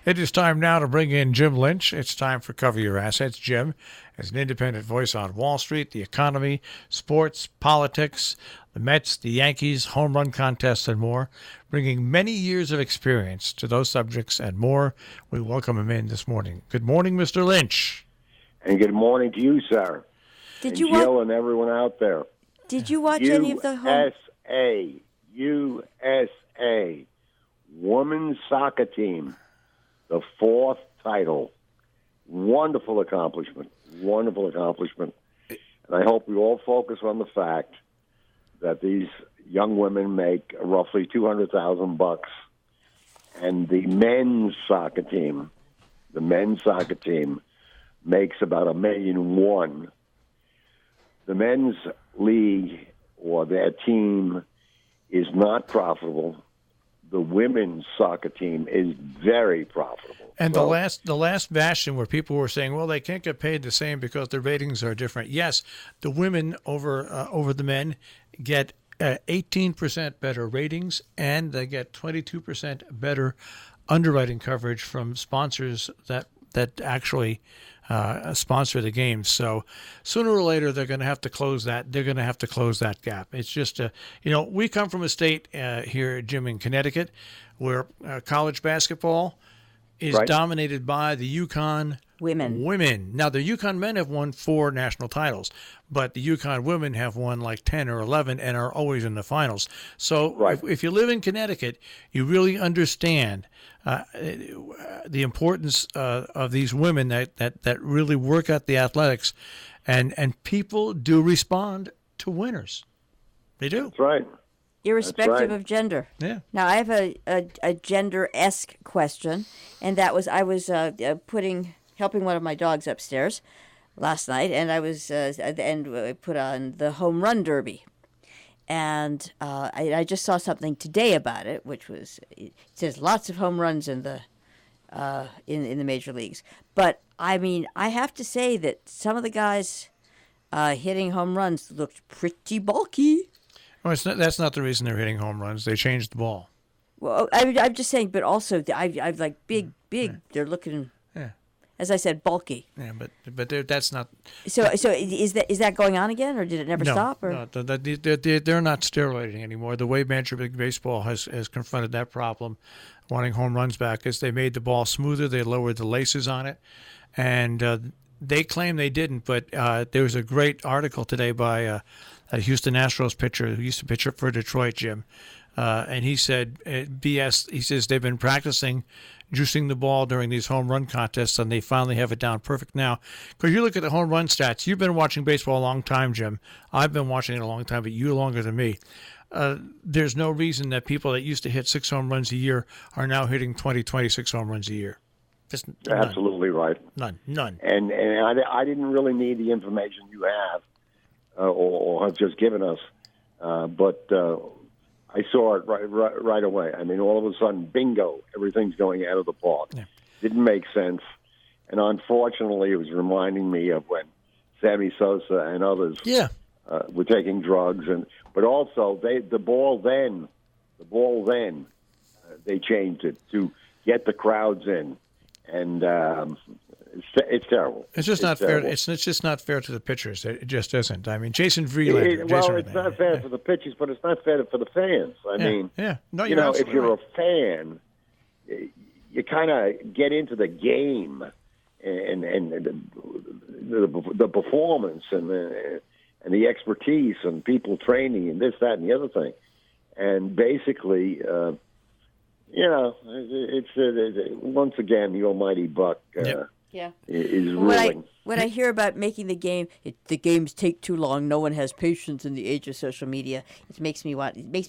It is time now to bring in Jim Lynch. It's time for Cover Your Assets. Jim is an independent voice on Wall Street, the economy, sports, politics, the Mets, the Yankees, home run contests, and more, bringing many years of experience to those subjects and more. We welcome him in this morning. Good morning, Mr. Lynch. And good morning to you, sir. Did you Jill and everyone out there. Did you watch any of the home? USA, women's soccer team, the 4th title. Wonderful accomplishment. And I hope we all focus on the fact that these young women make roughly $200,000, and the men's soccer team makes about $1.1 million. The men's league or their team is not profitable. The women's soccer team is very profitable. And the last bastion where people were saying, well, they can't get paid the same because the ratings are different. Yes, the women over the men get 18% better ratings, and they get 22% better underwriting coverage from sponsors that actually sponsor the games. So sooner or later, they're going to have to close that. They're going to have to close that gap. It's just, we come from a state here, Jim, in Connecticut, where college basketball is dominated by the UConn women. Now, the UConn men have won 4 national titles, but the UConn women have won like 10 or 11 and are always in the finals. So if you live in Connecticut, you really understand the importance of these women that really work at the athletics, and people do respond to winners. They do. That's right. Irrespective of gender. Yeah. Now, I have a gender-esque question, and that was I was helping one of my dogs upstairs last night, and I was I put on the home run derby. And I just saw something today about it, which was it says lots of home runs in the major leagues. But I mean, I have to say that some of the guys hitting home runs looked pretty bulky. Well, that's not the reason they're hitting home runs. They changed the ball. Well, I'm just saying, but also I've like big. Yeah. They're looking. As I said, bulky. Yeah, but that's not. So is that going on again, or did it never stop? Or? No, they're not steroiding anymore. The way Major League Baseball has confronted that problem, wanting home runs back, is they made the ball smoother. They lowered the laces on it, and they claim they didn't. But there was a great article today by a Houston Astros pitcher who used to pitch for Detroit, Jim, and he said BS. He says they've been practicing juicing the ball during these home run contests, and they finally have it down perfect now. Because you look at the home run stats. You've been watching baseball a long time, Jim. I've been watching it a long time, but you longer than me. There's no reason that people that used to hit 6 home runs a year are now hitting 26 home runs a year. Just absolutely right. None. And I didn't really need the information you have or have just given us, but I saw it right away. I mean, all of a sudden, bingo, everything's going out of the park. Yeah. Didn't make sense. And unfortunately, it was reminding me of when Sammy Sosa and others were taking drugs. But also, the ball then, they changed it to get the crowds in. And it's terrible. It's just not fair. It's just not fair to the pitchers. It just isn't. I mean, Jason Verlander. It's not fair for the pitchers, but it's not fair for the fans. I mean, no, if you're a fan, you kind of get into the game and the performance and the expertise and people training and this, that, and the other thing, and basically. It's once again the almighty buck is ruling. When I hear about making the games take too long. No one has patience in the age of social media. It makes me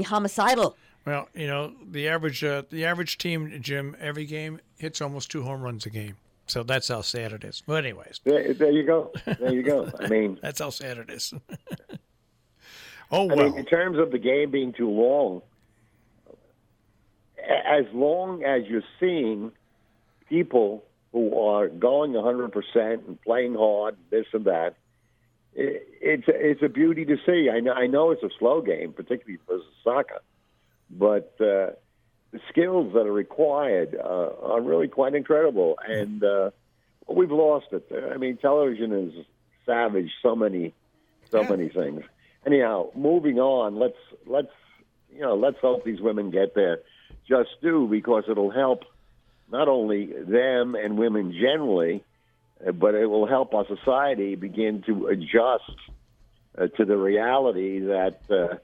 homicidal. Well, the average team, Jim, every game hits almost 2 home runs a game. So that's how sad it is. But anyways, there you go. I mean, that's how sad it is. I mean, in terms of the game being too long. As long as you're seeing people who are going 100% and playing hard, this and that, it's a beauty to see. I know it's a slow game, particularly for soccer, but the skills that are required are really quite incredible, and we've lost it. I mean, television has savaged so many things. Anyhow, moving on. Let's hope these women get their just due, because it'll help not only them and women generally, but it will help our society begin to adjust to the reality that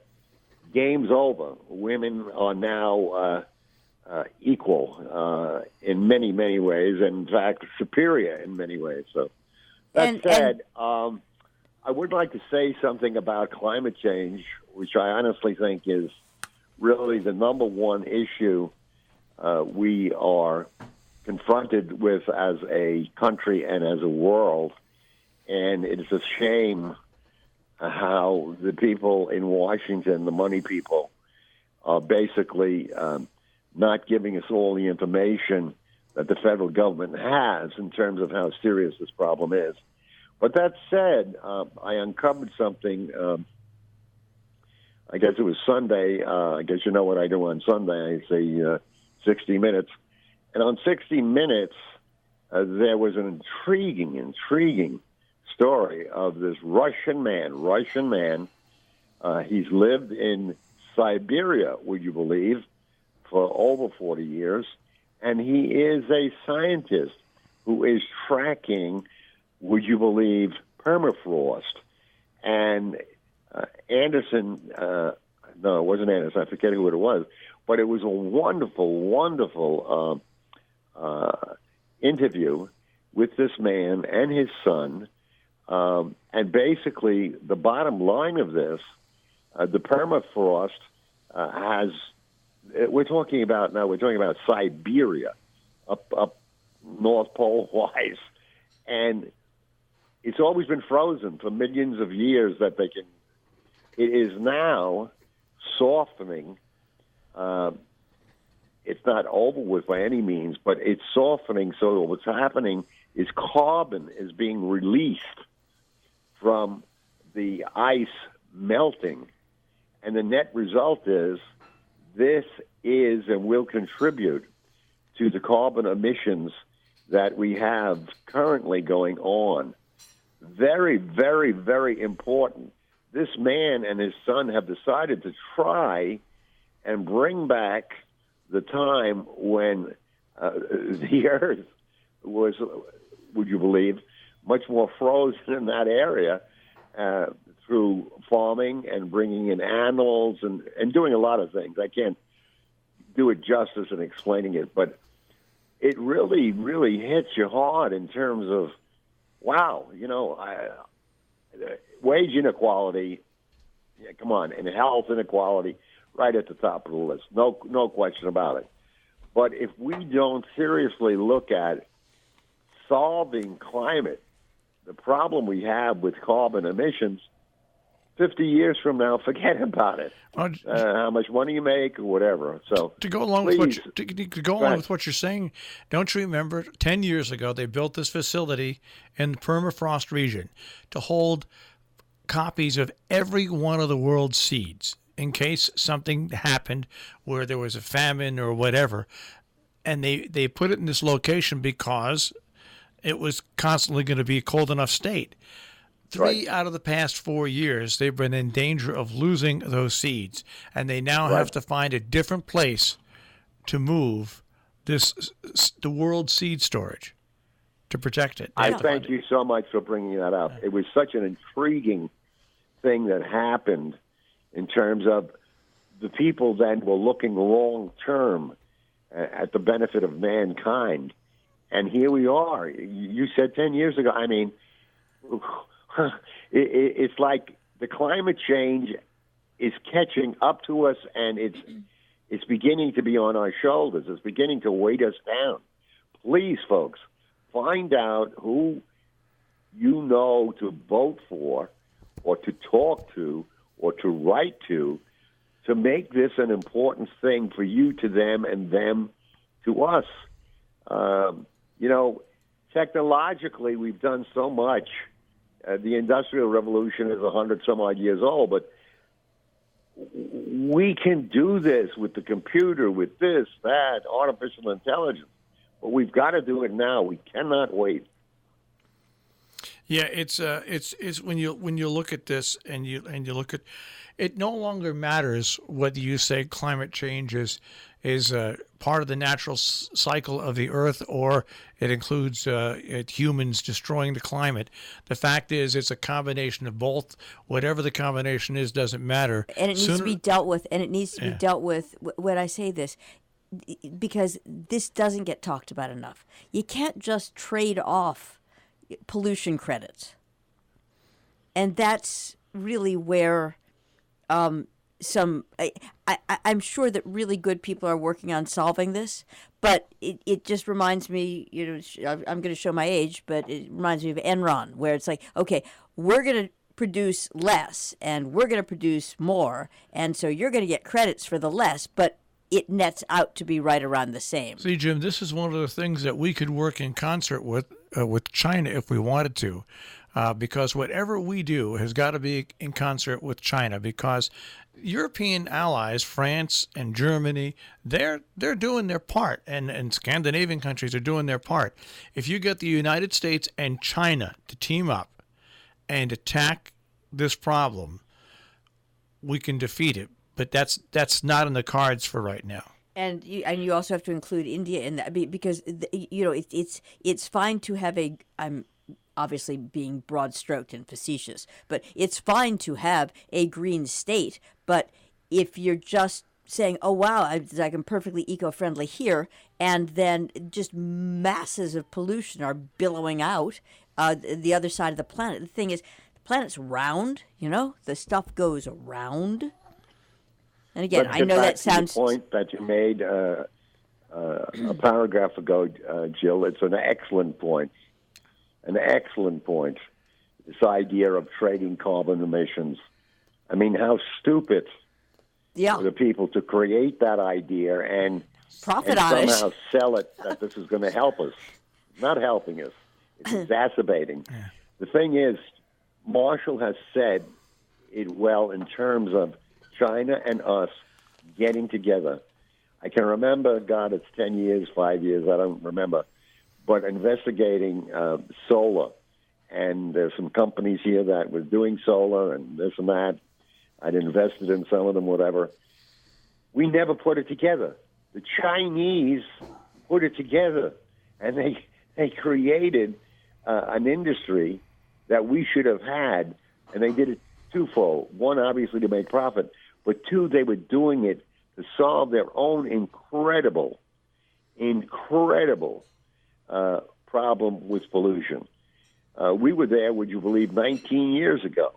game's over. Women are now equal in many, many ways, and in fact, superior in many ways. So that said, I would like to say something about climate change, which I honestly think is really the number one issue we are confronted with as a country and as a world. And it's a shame how the people in Washington, the money people, are basically not giving us all the information that the federal government has in terms of how serious this problem is. But that said, I uncovered something. I guess it was Sunday. I guess you know what I do on Sunday. I say 60 Minutes. And on 60 Minutes, there was an intriguing story of this Russian man. He's lived in Siberia, would you believe, for over 40 years. And he is a scientist who is tracking, would you believe, permafrost. And Anderson, no, it wasn't Anderson, I forget who it was, but it was a wonderful interview with this man and his son. And basically, the bottom line of this, the permafrost has, we're talking about Siberia, up North Pole wise, and it's always been frozen for millions of years that they can. It is now softening. It's not over with by any means, but it's softening. So what's happening is carbon is being released from the ice melting. And the net result is this is and will contribute to the carbon emissions that we have currently going on. Very, very, very important. This man and his son have decided to try and bring back the time when the Earth was, would you believe, much more frozen in that area through farming and bringing in animals and doing a lot of things. I can't do it justice in explaining it, but it really, really hits you hard in terms of, wow, wage inequality, yeah, come on, and health inequality, right at the top of the list. No question about it. But if we don't seriously look at solving climate, the problem we have with carbon emissions, 50 years from now, forget about it. How much money you make or whatever. So to go along with what you're saying, don't you remember 10 years ago they built this facility in the permafrost region to hold copies of every one of the world's seeds in case something happened where there was a famine or whatever. And they put it in this location because it was constantly going to be a cold enough state. Three out of the past 4 years, they've been in danger of losing those seeds, and they now have to find a different place to move the world seed storage to protect it. I thank you so much for bringing that up. It was such an intriguing thing that happened in terms of the people then were looking long term at the benefit of mankind. And here we are. You said 10 years ago, I mean, it's like the climate change is catching up to us, and it's beginning to be on our shoulders. It's beginning to weight us down. Please, folks, find out who you know to vote for or to talk to or to write to make this an important thing for you to them and them to us. Technologically, we've done so much. The Industrial Revolution is 100 some odd years old, but we can do this with the computer, with this, that, artificial intelligence. But we've got to do it now. We cannot wait. Yeah, it's when you look at this and you look at it, no longer matters whether you say climate change is part of the natural cycle of the Earth or it includes humans destroying the climate. The fact is, it's a combination of both. Whatever the combination is, doesn't matter. And it needs to be dealt with. And it needs to be dealt with. When I say this, because this doesn't get talked about enough. You can't just trade off pollution credits. And that's really where I'm sure that really good people are working on solving this, but it just reminds me, I'm going to show my age, but it reminds me of Enron, where it's like, okay, we're going to produce less and we're going to produce more, and so you're going to get credits for the less, but it nets out to be right around the same. See, Jim, this is one of the things that we could work in concert with China if we wanted to, because whatever we do has got to be in concert with China, because European allies, France and Germany, they're doing their part, and Scandinavian countries are doing their part. If you get the United States and China to team up and attack this problem, we can defeat it. But that's not in the cards for right now. And you also have to include India in that, because it's fine to have I'm obviously being broad-stroked and facetious, but it's fine to have a green state. But if you're just saying, oh, wow, I'm perfectly eco-friendly here, and then just masses of pollution are billowing out the other side of the planet. The thing is, the planet's round, the stuff goes around. And again, I know that sounds... The point that you made a paragraph ago, Jill, it's an excellent point. An excellent point. This idea of trading carbon emissions. I mean, how stupid for the people to create that idea and profit on it. Somehow sell it that this is going to help us. It's not helping us. It's exacerbating. Yeah. The thing is, Marshall has said it well in terms of China and us getting together. I can remember, God, it's 10 years, 5 years, I don't remember, but investigating solar. And there's some companies here that were doing solar and this and that. I'd invested in some of them, whatever. We never put it together. The Chinese put it together, and they created an industry that we should have had, and they did it twofold. One, obviously, to make profit, but two, they were doing it to solve their own incredible problem with pollution. We were there, would you believe, 19 years ago.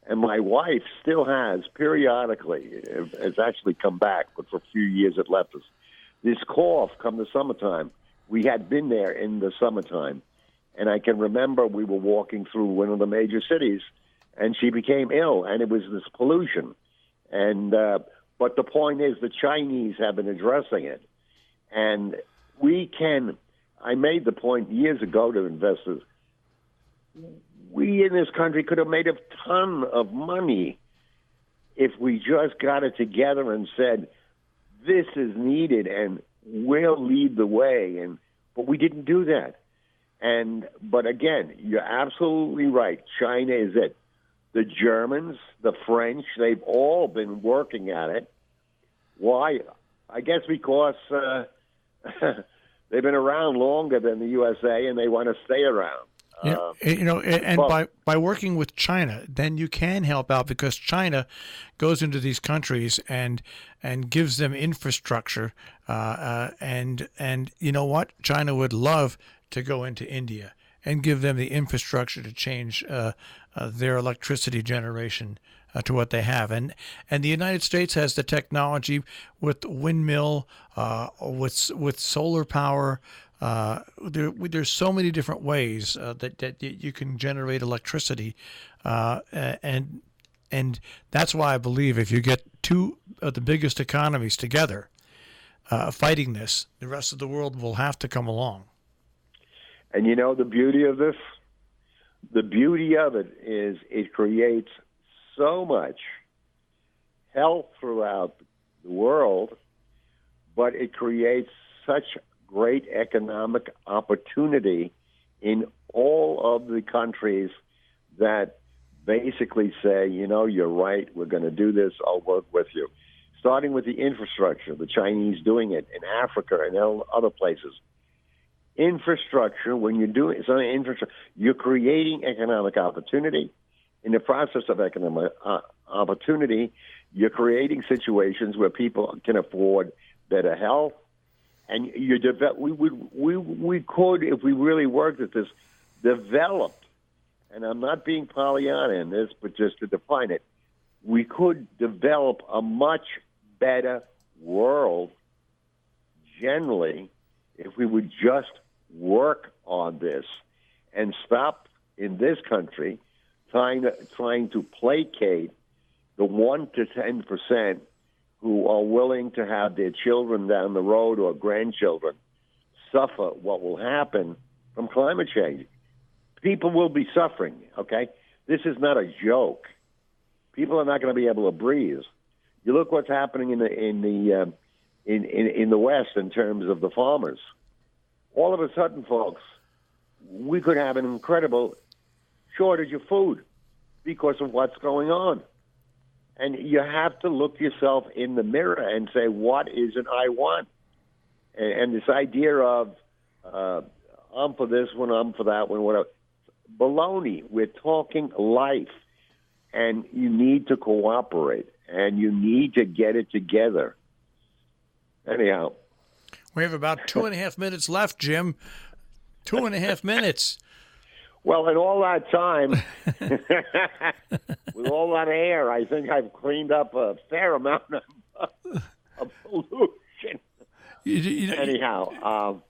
And my wife still has, periodically, has actually come back, but for a few years it left us. This cough come the summertime. We had been there in the summertime. And I can remember we were walking through one of the major cities, and she became ill, and it was this pollution. And but the point is, the Chinese have been addressing it. And I made the point years ago to investors, we in this country could have made a ton of money if we just got it together and said, this is needed and we'll lead the way. But we didn't do that. But again, you're absolutely right. China is it. The Germans, the French, they've all been working at it. Why? I guess because they've been around longer than the USA and they want to stay around. By working with China, then you can help out, because China goes into these countries and gives them infrastructure, and you know what? China would love to go into India and give them the infrastructure to change their electricity generation to what they have, and the United States has the technology with windmill, with solar power. There's so many different ways that you can generate electricity, and that's why I believe if you get two of the biggest economies together fighting this, the rest of the world will have to come along. And you know the beauty of this? The beauty of it is it creates so much health throughout the world, but it creates such great economic opportunity in all of the countries that basically say, you're right, we're going to do this, I'll work with you. Starting with the infrastructure, the Chinese doing it in Africa and other places. Infrastructure, when you're doing something infrastructure, you're creating economic opportunity. In the process of economic opportunity, you're creating situations where people can afford better health, and we could, if we really worked at this, develop. And I'm not being Pollyanna in this, but just to define it, we could develop a much better world generally if we would just work on this and stop in this country trying to placate the 1 to 10% who are willing to have their children down the road or grandchildren suffer what will happen from climate change. People will be suffering, okay? This is not a joke. People are not going to be able to breathe. You look what's happening in the West in terms of the farmers. All of a sudden, folks, we could have an incredible shortage of food because of what's going on. And you have to look yourself in the mirror and say, what is it I want? And this idea of I'm for this one, I'm for that one, whatever. Baloney. We're talking life. And you need to cooperate. And you need to get it together. Anyhow. We have about 2.5 minutes left, Jim. 2.5 minutes. Well, in all that time, with all that air, I think I've cleaned up a fair amount of pollution. Anyhow,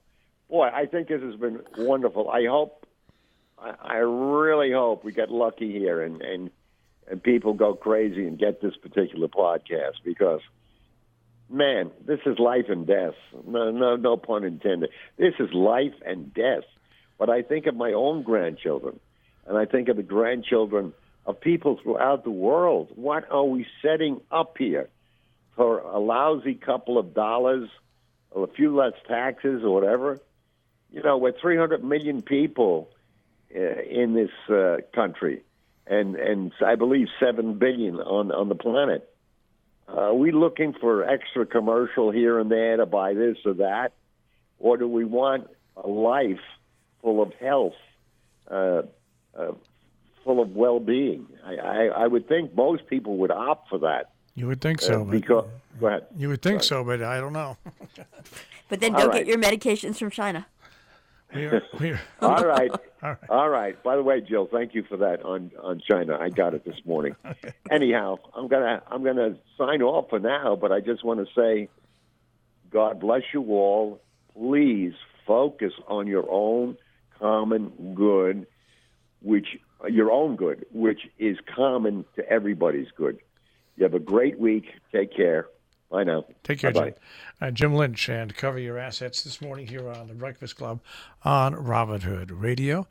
boy, I think this has been wonderful. I really hope we get lucky here and people go crazy and get this particular podcast because, man, this is life and death. No pun intended. This is life and death. But I think of my own grandchildren, and I think of the grandchildren of people throughout the world. What are we setting up here for a lousy couple of dollars, or a few less taxes, or whatever? We're 300 million people in this country, and I believe 7 billion on the planet. Are we looking for extra commercial here and there to buy this or that, or do we want a life full of health, full of well-being? I would think most people would opt for that. You would think so. Go ahead. You would think so, but I don't know. But then don't get your medications from China. We're All right. All right. By the way, Jill, thank you for that on China. I got it this morning. Okay. Anyhow, I'm gonna sign off for now, but I just want to say, God bless you all. Please focus on your own common good, which is common to everybody's good. You have a great week. Take care. Bye now. Take care, Bye-bye. Jim. Jim Lynch, and Cover Your Assets this morning here on The Breakfast Club on Robin Hood Radio.